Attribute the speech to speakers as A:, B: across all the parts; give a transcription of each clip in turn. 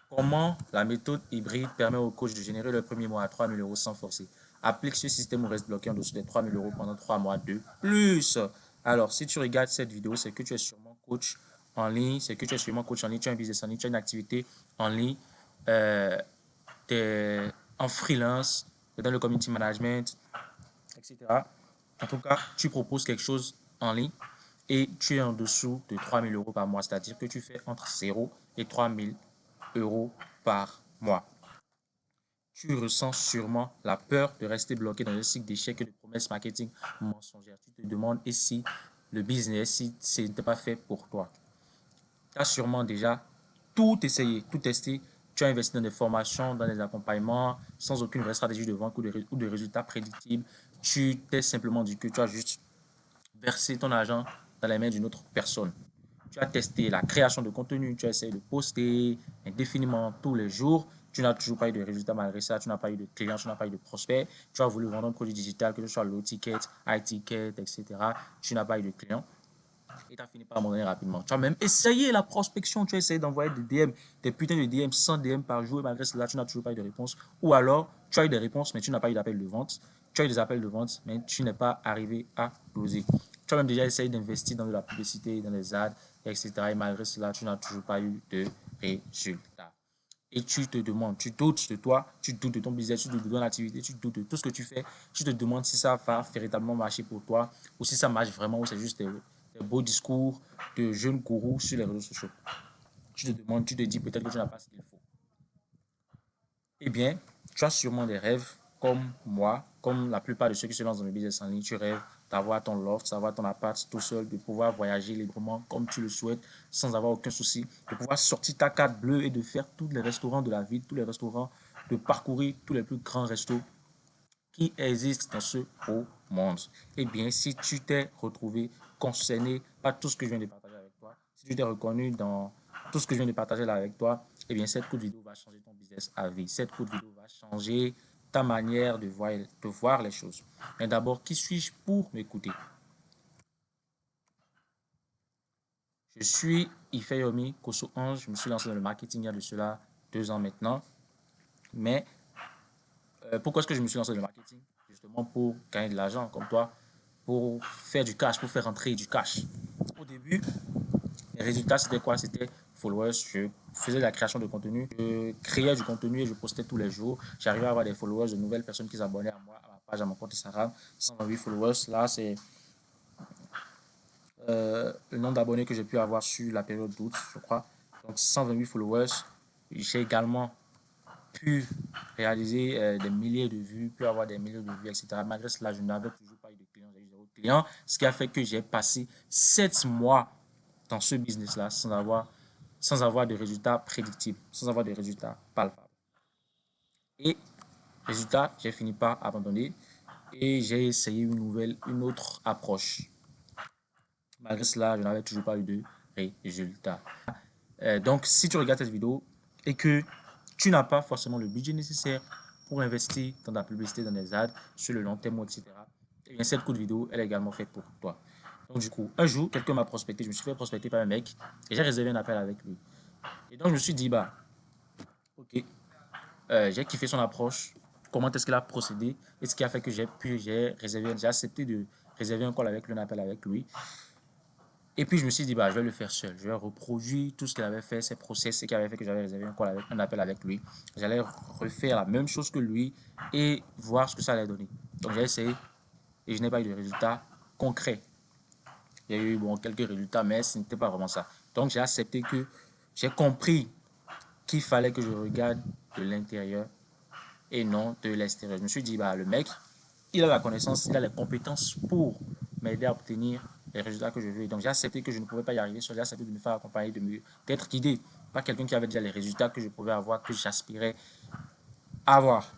A: Comment la méthode hybride permet aux coachs de générer leur premier mois à 3 000 € sans forcer? Applique ce système ou reste bloqué en dessous des 3 000 € pendant 3 mois de plus. Alors, si tu regardes cette vidéo, c'est que tu es sûrement coach en ligne, c'est que tu es sûrement coach en ligne, tu as un business en ligne, tu as une activité en ligne, euh, tu es en freelance, tu es dans le community management, etc. En tout cas, tu proposes quelque chose en ligne et tu es en dessous de 3 000 € par mois, c'est-à-dire que tu fais entre 0 et 3 000 € par mois. Tu ressens sûrement la peur de rester bloqué dans un cycle d'échecs et de promesses marketing mensongères. Tu te demandes et si le business, si ce n'était pas fait pour toi. Tu as sûrement déjà tout essayé, tout testé. Tu as investi dans des formations, dans des accompagnements, sans aucune vraie stratégie de vente ou de résultats prédictibles. Tu t'es simplement dit que tu as juste versé ton argent dans les mains d'une autre personne. Tu as testé la création de contenu, tu as essayé de poster indéfiniment tous les jours, tu n'as toujours pas eu de résultats malgré ça, tu n'as pas eu de clients, tu n'as pas eu de prospects, tu as voulu vendre un produit digital, que ce soit low ticket, high ticket, etc. Tu n'as pas eu de clients et tu as fini par abandonner rapidement. Tu as même essayé la prospection, tu as essayé d'envoyer des DM, des putains de DM, 100 DM par jour et malgré cela, tu n'as toujours pas eu de réponse. Ou alors, tu as eu des réponses, mais tu n'as pas eu d'appel de vente. Tu as eu des appels de vente, mais tu n'es pas arrivé à closer. Tu as même déjà essayé d'investir dans de la publicité, dans les ads, etc. Et malgré cela, tu n'as toujours pas eu de résultats. Et tu te demandes, tu doutes de toi, tu doutes de ton business, tu doutes de ton activité, tu doutes de tout ce que tu fais. Tu te demandes si ça va véritablement marcher pour toi ou si ça marche vraiment ou c'est juste des beaux discours de jeunes gourous sur les réseaux sociaux. Tu te demandes, tu te dis peut-être que tu n'as pas ce qu'il faut. Eh bien, tu as sûrement des rêves comme moi, comme la plupart de ceux qui se lancent dans le business en ligne. Tu rêves d'avoir ton loft, d'avoir ton appart tout seul, de pouvoir voyager librement comme tu le souhaites, sans avoir aucun souci, de pouvoir sortir ta carte bleue et de faire tous les restaurants de la ville, tous les restaurants, de parcourir tous les plus grands restos qui existent dans ce beau monde. Eh bien, si tu t'es retrouvé concerné par tout ce que je viens de partager avec toi, si tu t'es reconnu dans tout ce que je viens de partager là avec toi, eh bien, cette courte vidéo va changer ton business à vie. Cette courte vidéo va changer ta manière de voir les choses. Mais d'abord, qui suis-je pour m'écouter? Je suis Ifeyomi Koso Ange. Je me suis lancé dans le marketing il y a de cela 2 ans maintenant. Mais pourquoi est-ce que je me suis lancé dans le marketing? Justement pour gagner de l'argent comme toi, pour faire du cash, pour faire rentrer du cash. Au début, les résultats, c'était quoi? C'était followers. Je faisais de la création de contenu. Je créais du contenu et je postais tous les jours. J'arrivais à avoir des followers, de nouvelles personnes qui s'abonnaient à moi, à ma page, à mon compte Instagram. 128 followers. Là, c'est le nombre d'abonnés que j'ai pu avoir sur la période d'août, je crois. Donc, 128 followers. J'ai également pu réaliser des milliers de vues, pu avoir des milliers de vues, etc. Malgré cela, je n'avais toujours pas eu de clients, j'ai eu 0 clients, ce qui a fait que j'ai passé 7 mois dans ce business-là sans avoir de résultats prédictibles, sans avoir de résultats palpables. Et résultat, j'ai fini par abandonner et j'ai essayé une autre approche. Malgré cela, je n'avais toujours pas eu de résultats. Donc, si tu regardes cette vidéo et que tu n'as pas forcément le budget nécessaire pour investir dans la publicité, dans des ads, sur le long terme, etc., eh bien, cette courte vidéo, elle est également faite pour toi. Donc, du coup, un jour, quelqu'un m'a prospecté, je me suis fait prospecter par un mec et j'ai réservé un appel avec lui. Et donc, je me suis dit, bah, ok, j'ai kiffé son approche, comment est-ce qu'il a procédé et ce qui a fait que j'ai accepté de réserver un call avec lui, un appel avec lui. Et puis je me suis dit, bah, je vais le faire seul. Je vais reproduire tout ce qu'il avait fait, ses process, ce qui avait fait que j'avais réservé un appel avec lui. J'allais refaire la même chose que lui et voir ce que ça allait donner. Donc j'ai essayé et je n'ai pas eu de résultats concrets. Il y a eu quelques résultats, mais ce n'était pas vraiment ça. Donc j'ai accepté que j'ai compris qu'il fallait que je regarde de l'intérieur et non de l'extérieur. Je me suis dit, bah, le mec, il a la connaissance, il a les compétences pour m'aider à obtenir les résultats que je veux. Donc j'ai accepté que je ne pouvais pas y arriver seul, j'ai accepté de me faire accompagner, d'être guidé par quelqu'un qui avait déjà les résultats que je pouvais avoir, que j'aspirais à avoir.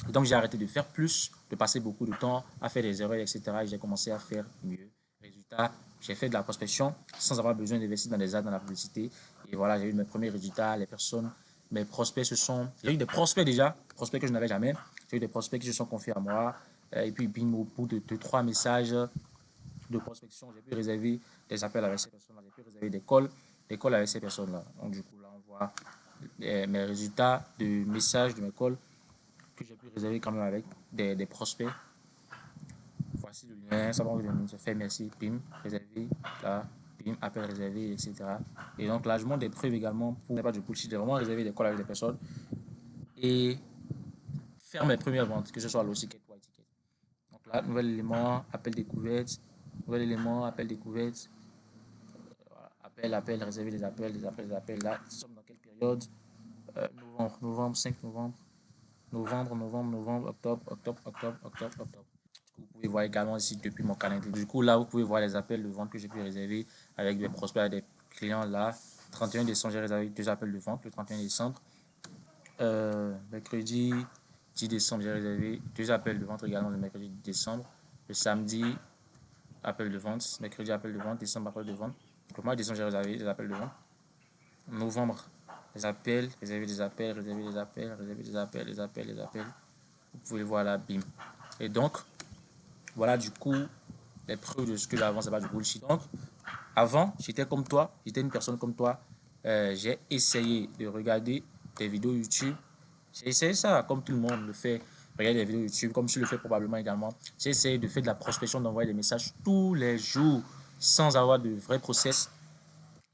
A: Et donc j'ai arrêté de faire plus, de passer beaucoup de temps à faire des erreurs, etc. Et j'ai commencé à faire mieux. Résultat, j'ai fait de la prospection sans avoir besoin d'investir dans des ads, dans la publicité. Et voilà, j'ai eu mes premiers résultats. Les personnes, mes prospects se sont... J'ai eu des prospects déjà, prospects que je n'avais jamais. J'ai eu des prospects qui se sont confiés à moi. Et puis, bim, au bout de 2-3 messages de prospection, j'ai pu réserver des appels avec ces personnes-là. J'ai pu réserver des calls avec ces personnes-là. Donc, du coup, là, on voit mes résultats de messages de mes calls que j'ai pu réserver quand même avec des prospects. Voici le lien, ça va me faire merci, pim, réservé, là, pim, appel réservé, etc. Et donc là, je montre des preuves également pour ne pas de bullshit, j'ai vraiment réservé des calls avec des personnes et faire mes premières ventes, que ce soit low ticket ou high ticket. Donc là, nouvel élément, appel découverte, nouvel élément, appel découverte, appel, réserver des appels, des appels. Là, nous sommes dans quelle période? Novembre, 5 novembre, octobre. Vous pouvez voir également ici depuis mon calendrier. Du coup, là, vous pouvez voir les appels de vente que j'ai pu réserver avec des prospects, des clients. Là, 31 décembre, j'ai réservé 2 appels de vente le 31 décembre. Mercredi 10 décembre, j'ai réservé 2 appels de vente également le mercredi 10 décembre. Le samedi, appel de vente. Mercredi, appel de vente. Décembre, appel de vente. Le mois de décembre, j'ai réservé des appels de vente. Novembre, les appels, réserver des appels, réserver des appels, réserver des appels, les appels, les appels. Vous pouvez voir là, bim. Et donc, voilà du coup les preuves de ce que j'avance, c'est pas du bullshit. Donc, avant, j'étais comme toi, j'étais une personne comme toi. J'ai essayé de regarder des vidéos YouTube. J'ai essayé ça comme tout le monde le fait. Regarder des vidéos YouTube, comme tu le fais probablement également. J'ai essayé de faire de la prospection, d'envoyer des messages tous les jours sans avoir de vrai process.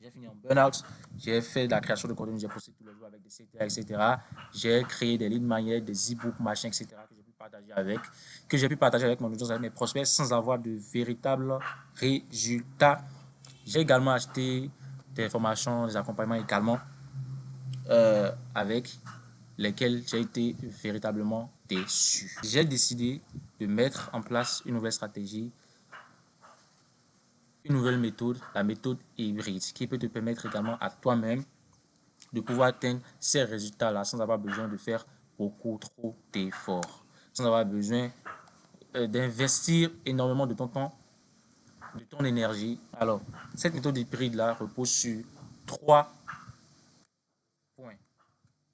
A: J'ai fini en burn-out. J'ai fait de la création de contenu, j'ai posté tous les jours avec des CTA, etc. J'ai créé des lead magnets, des e-books, machin, etc. Que j'ai pu partager avec mon audience, avec mes prospects sans avoir de véritables résultats. J'ai également acheté des formations, des accompagnements également avec lesquels j'ai été véritablement déçu. J'ai décidé de mettre en place une nouvelle stratégie, une nouvelle méthode, la méthode hybride, qui peut te permettre également à toi-même de pouvoir atteindre ces résultats-là sans avoir besoin de faire beaucoup trop d'efforts, sans avoir besoin d'investir énormément de ton temps, de ton énergie. Alors, cette méthode hybride-là repose sur 3 points.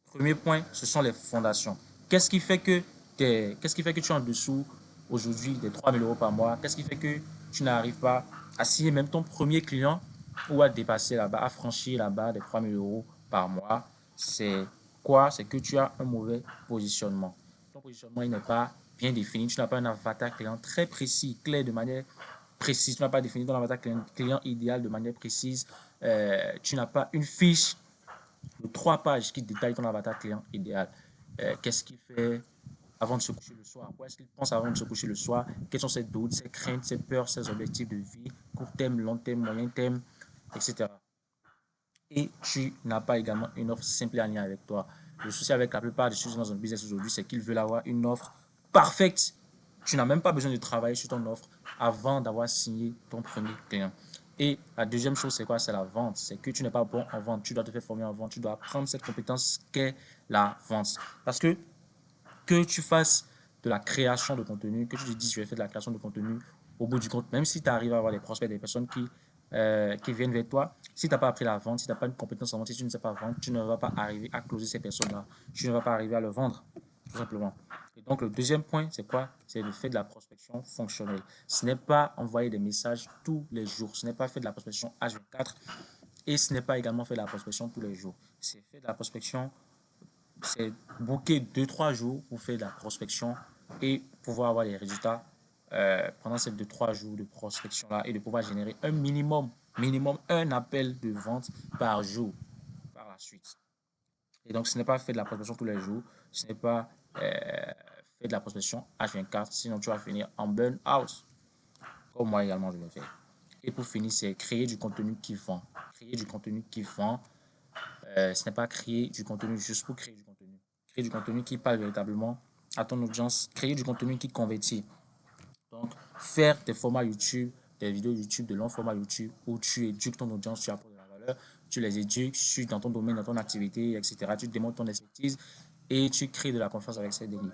A: Premier point, ce sont les fondations. Qu'est-ce qui fait que tu es en dessous aujourd'hui des 3 000 euros par mois? Qu'est-ce qui fait que tu n'arrives pas à signer même ton premier client ou à dépasser la barre, à franchir la barre des 3 000 euros par mois? C'est quoi? C'est que tu as un mauvais positionnement. Ton positionnement n'est pas bien défini. Tu n'as pas un avatar client très précis, clair de manière précise. Tu n'as pas défini ton avatar client idéal de manière précise. Tu n'as pas une fiche de 3 pages qui détaillent ton avatar client idéal. Qu'est-ce qu'il fait avant de se coucher le soir? Quoi est-ce qu'il pense avant de se coucher le soir? Quels sont ses doutes, ses craintes, ses peurs, ses objectifs de vie, court terme, long terme, moyen terme, etc. Et tu n'as pas également une offre simple et en lien avec toi. Le souci avec la plupart des choses dans un business aujourd'hui, c'est qu'ils veulent avoir une offre parfaite. Tu n'as même pas besoin de travailler sur ton offre avant d'avoir signé ton premier client. Et la deuxième chose, c'est quoi? C'est la vente. C'est que tu n'es pas bon en vente. Tu dois te faire former en vente. Tu dois apprendre cette compétence qu'est la vente. Parce que tu fasses de la création de contenu, que tu te dises je vais faire de la création de contenu, au bout du compte, même si tu arrives à avoir des prospects, des personnes qui viennent vers toi, si tu n'as pas appris la vente, si tu n'as pas une compétence en vente, si tu ne sais pas vendre, tu ne vas pas arriver à closer ces personnes-là. Tu ne vas pas arriver à le vendre, tout simplement. Et donc, le deuxième point, c'est quoi? C'est de faire de la prospection fonctionnelle. Ce n'est pas envoyer des messages tous les jours. Ce n'est pas faire de la prospection H24 et ce n'est pas également faire de la prospection tous les jours. C'est faire de la prospection, c'est booker 2-3 jours pour faire de la prospection et pouvoir avoir les résultats pendant ces 2-3 jours de prospection là et de pouvoir générer un minimum un appel de vente par jour par la suite. Et donc ce n'est pas faire de la prospection tous les jours, ce n'est pas faire de la prospection H24, sinon tu vas finir en burn out comme moi également je le fais. Et pour finir, c'est créer du contenu qui vend. Créer du contenu qui vend, ce n'est pas créer du contenu juste pour créer du contenu. Créer du contenu qui parle véritablement à ton audience. Créer du contenu qui convertit. Donc, faire des formats YouTube, des vidéos YouTube, de longs formats YouTube où tu éduques ton audience, tu apportes de la valeur, tu les éduques dans ton domaine, dans ton activité, etc. Tu démontres ton expertise et tu crées de la confiance avec ces derniers.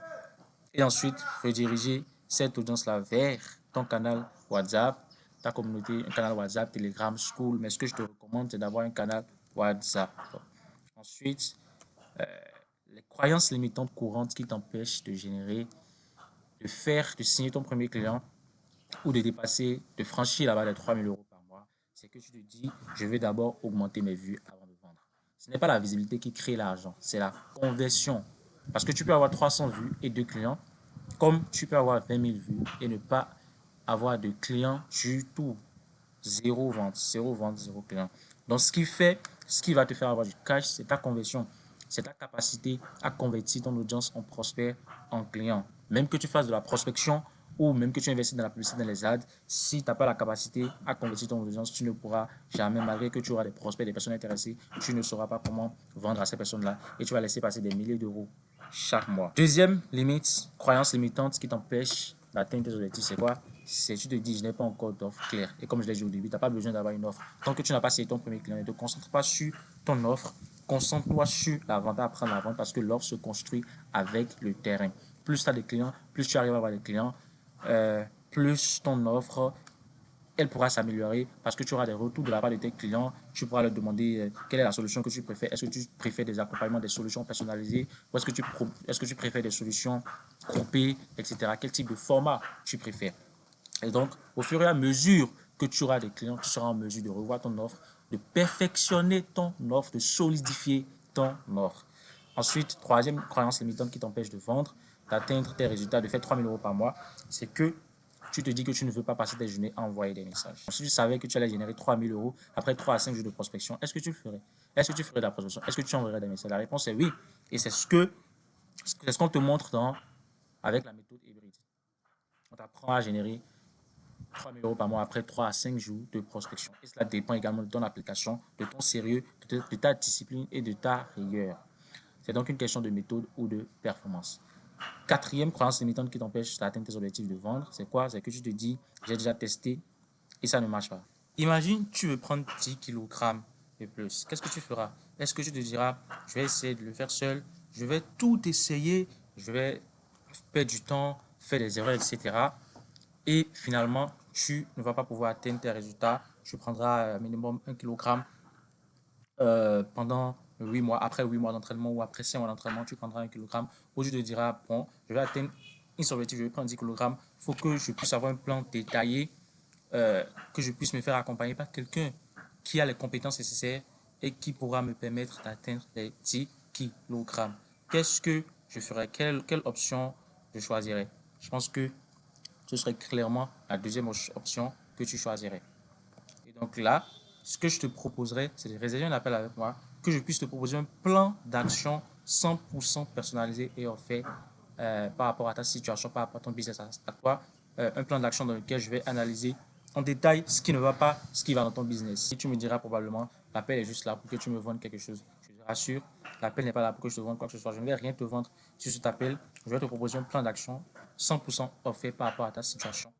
A: Et ensuite, rediriger cette audience-là vers ton canal WhatsApp, ta communauté, un canal WhatsApp, Telegram, School. Mais ce que je te recommande, c'est d'avoir un canal WhatsApp. Ensuite, les croyances limitantes courantes qui t'empêchent de générer, de signer ton premier client ou de dépasser, de franchir la barre des 3 000 euros par mois, c'est que tu te dis, je vais d'abord augmenter mes vues avant de vendre. Ce n'est pas la visibilité qui crée l'argent, c'est la conversion. Parce que tu peux avoir 300 vues et 2 clients, comme tu peux avoir 20 000 vues et ne pas avoir de clients du tout. Zéro vente, zéro client. Donc, ce qui va te faire avoir du cash, c'est ta conversion. C'est ta capacité à convertir ton audience en prospect, en client. Même que tu fasses de la prospection ou même que tu investis dans la publicité, dans les ads, si tu n'as pas la capacité à convertir ton audience, tu ne pourras jamais, malgré que tu auras des prospects, des personnes intéressées, tu ne sauras pas comment vendre à ces personnes-là et tu vas laisser passer des milliers d'euros chaque mois. Deuxième limite, croyance limitante qui t'empêche d'atteindre tes objectifs, c'est quoi? C'est tu te dis, je n'ai pas encore d'offre claire. Et comme je l'ai dit au début, tu n'as pas besoin d'avoir une offre. Tant que tu n'as pas essayé ton premier client, ne te concentre pas sur ton offre, concentre-toi sur la vente, apprendre la vente parce que l'offre se construit avec le terrain. Plus tu as des clients, plus tu arrives à avoir des clients, plus ton offre elle pourra s'améliorer parce que tu auras des retours de la part de tes clients. Tu pourras leur demander quelle est la solution que tu préfères. Est-ce que tu préfères des accompagnements, des solutions personnalisées ou est-ce que tu préfères des solutions groupées, etc. Quel type de format tu préfères. Et donc, au fur et à mesure que tu auras des clients, tu seras en mesure de revoir ton offre, de perfectionner ton offre, de solidifier ton offre. Ensuite, troisième croyance limitante qui t'empêche de vendre, d'atteindre tes résultats, de faire 3 000 euros par mois, c'est que tu te dis que tu ne veux pas passer tes journées à envoyer des messages. Si tu savais que tu allais générer 3 000 euros après 3 à 5 jours de prospection, est-ce que tu le ferais? Est-ce que tu ferais de la prospection? Est-ce que tu enverrais des messages? La réponse est oui. Et c'est ce qu'on te montre avec la méthode hybride. On t'apprend à générer 3 000 euros par mois après 3 à 5 jours de prospection. Et cela dépend également de ton application, de ton sérieux, de ta discipline et de ta rigueur. C'est donc une question de méthode ou de performance. Quatrième croyance limitante qui t'empêche d'atteindre tes objectifs de vendre, c'est quoi? C'est que tu te dis, j'ai déjà testé et ça ne marche pas. Imagine, tu veux prendre 10 kg et plus. Qu'est-ce que tu feras? Est-ce que tu te diras, je vais essayer de le faire seul, je vais tout essayer, je vais perdre du temps, faire des erreurs, etc. Et finalement, tu ne vas pas pouvoir atteindre tes résultats. Tu prendras minimum 1 kg pendant 8 mois. Après 8 mois d'entraînement ou après 5 mois d'entraînement, tu prendras 1 kg. Où tu te diras, bon, je vais atteindre une objectif, je vais prendre 10 kg. Il faut que je puisse avoir un plan détaillé, que je puisse me faire accompagner par quelqu'un qui a les compétences nécessaires et qui pourra me permettre d'atteindre les 10 kg. Qu'est-ce que je ferais? Quelle option je choisirais? Je pense que ce serait clairement la deuxième option que tu choisirais. Et donc là, ce que je te proposerais, c'est de réserver un appel avec moi, que je puisse te proposer un plan d'action 100% personnalisé et offert par rapport à ta situation, par rapport à ton business à toi. Un plan d'action dans lequel je vais analyser en détail ce qui ne va pas, ce qui va dans ton business. Et tu me diras probablement, l'appel est juste là pour que tu me vendes quelque chose. Je te rassure, l'appel n'est pas là pour que je te vende quoi que ce soit. Je ne vais rien te vendre sur cet appel. Je vais te proposer un plan d'action 100% offert par rapport à ta situation,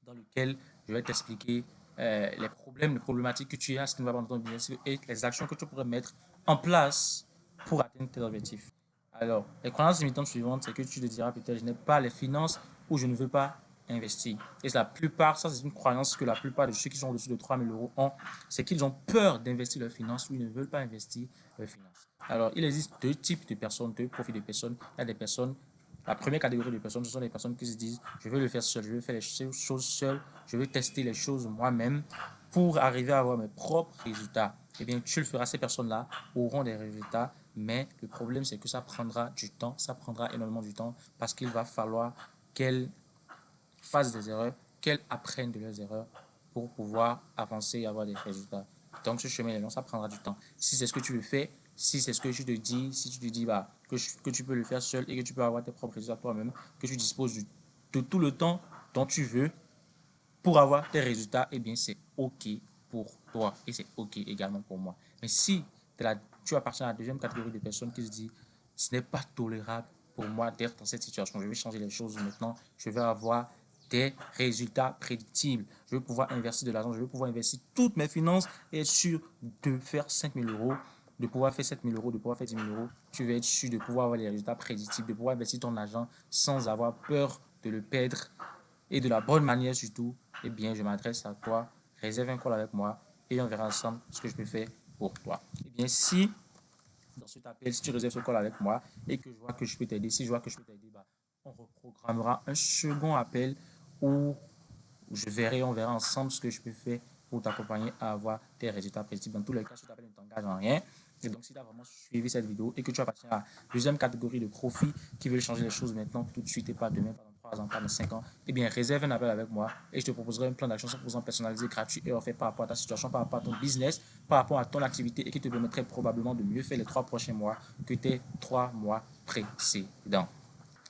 A: dans lequel je vais t'expliquer les problèmes, les problématiques que tu as, ce qui ne va pas dans ton business et les actions que tu pourrais mettre en place pour atteindre tes objectifs. Alors, les croyances limitantes suivantes, c'est que tu te diras peut-être, je n'ai pas les finances ou je ne veux pas investir. Et la plupart, ça c'est une croyance que la plupart de ceux qui sont au-dessus de 3 000 euros ont, c'est qu'ils ont peur d'investir leurs finances ou ils ne veulent pas investir leurs finances. Alors, il existe deux types de personnes, deux profils de personnes. Il y a des personnes, la première catégorie de personnes, ce sont les personnes qui se disent, je veux le faire seul, je veux faire les choses seul, je veux tester les choses moi-même pour arriver à avoir mes propres résultats. Eh bien, tu le feras, ces personnes-là auront des résultats, mais le problème, c'est que ça prendra du temps, ça prendra énormément du temps parce qu'il va falloir qu'elles fassent des erreurs, qu'elles apprennent de leurs erreurs pour pouvoir avancer et avoir des résultats. Donc, ce chemin est long, ça prendra du temps. Si c'est ce que tu veux faire, si c'est ce que tu te dis, si tu te dis que tu peux le faire seul et que tu peux avoir tes propres résultats toi-même, que tu disposes de tout le temps dont tu veux pour avoir tes résultats, eh bien, c'est OK pour toi et c'est OK également pour moi. Mais si tu appartiens à la deuxième catégorie de personnes qui se disent, ce n'est pas tolérable pour moi d'être dans cette situation, je vais changer les choses maintenant, je vais avoir des résultats prédictibles, je vais pouvoir investir de l'argent, je vais pouvoir investir toutes mes finances et être sûr de faire 5 000 euros, de pouvoir faire 7 000 euros, de pouvoir faire 10 000 euros, tu vas être sûr de pouvoir avoir les résultats prédictibles, de pouvoir investir ton argent sans avoir peur de le perdre et de la bonne manière surtout. Eh bien, je m'adresse à toi, réserve un call avec moi et on verra ensemble ce que je peux faire pour toi. Eh bien, si dans cet appel, si tu réserves ce call avec moi et que je vois que je peux t'aider, si je vois que je peux t'aider, on reprogrammera un second appel où on verra ensemble ce que je peux faire pour t'accompagner à avoir tes résultats prédictibles. Dans tous les cas, cet appel ne t'engage en rien. Et donc, si tu as vraiment suivi cette vidéo et que tu appartiens à la deuxième catégorie de profils qui veulent changer les choses maintenant, tout de suite et pas demain, pas dans 3 ans, pas dans 5 ans, eh bien, réserve un appel avec moi et je te proposerai un plan d'action 100% personnalisé, gratuit et offert par rapport à ta situation, par rapport à ton business, par rapport à ton activité et qui te permettrait probablement de mieux faire les 3 prochains mois que tes 3 mois précédents.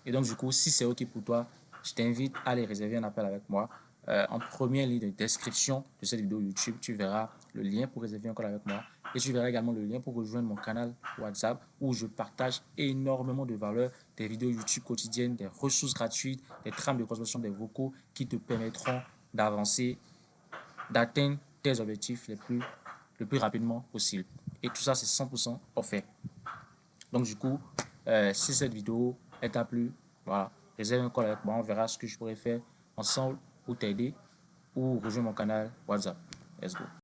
A: Et donc, du coup, si c'est OK pour toi, je t'invite à aller réserver un appel avec moi. En première ligne de description de cette vidéo YouTube, tu verras le lien pour réserver un call avec moi. Et tu verras également le lien pour rejoindre mon canal WhatsApp où je partage énormément de valeur, des vidéos YouTube quotidiennes, des ressources gratuites, des trames de consommation des vocaux qui te permettront d'avancer, d'atteindre tes objectifs le plus rapidement possible. Et tout ça, c'est 100% offert. Donc, du coup, si cette vidéo t'a plu, voilà, réserve un call avec moi, on verra ce que je pourrais faire ensemble pour t'aider ou rejoindre mon canal WhatsApp. Let's go.